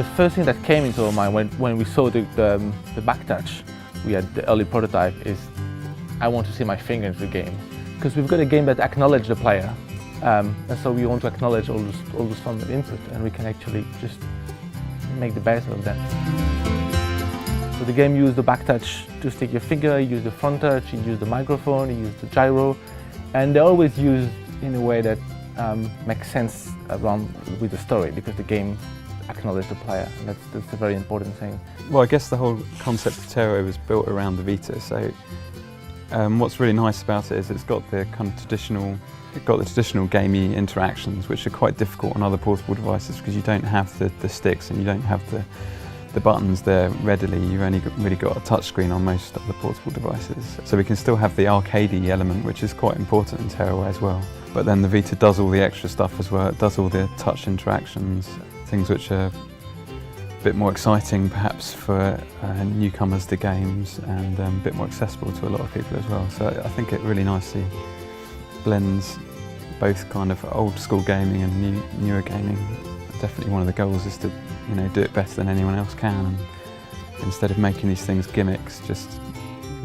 The first thing that came into our mind when we saw the back touch, we had the early prototype, is I want to see my finger into the game. Because we've got a game that acknowledges the player, and so we want to acknowledge all those forms of input, and we can actually just make the best of that. So the game used the back touch to stick your finger, you use the front touch, you use the microphone, you use the gyro, and they're always used in a way that makes sense around with the story, because the game acknowledges the player, and that's a very important thing. Well, I guess the whole concept of Tearaway was built around the Vita, so what's really nice about it is it's got the kind of traditional gamey interactions, which are quite difficult on other portable devices because you don't have the sticks and you don't have the buttons there readily. You've only really got a touchscreen on most other portable devices. So we can still have the arcadey element, which is quite important in Tearaway as well. But then the Vita does all the extra stuff as well. It does all the touch interactions, things which are a bit more exciting perhaps for newcomers to games, and a bit more accessible to a lot of people as well. So I think it really nicely blends both kind of old school gaming and newer gaming. Definitely one of the goals is to do it better than anyone else can, and instead of making these things gimmicks, just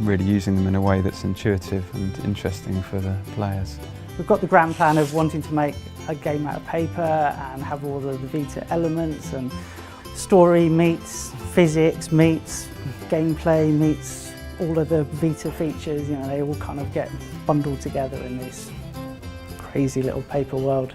really using them in a way that's intuitive and interesting for the players. We've got the grand plan of wanting to make a game out of paper and have all of the Vita elements, and story meets physics meets gameplay meets all of the Vita features. They all kind of get bundled together in this crazy little paper world.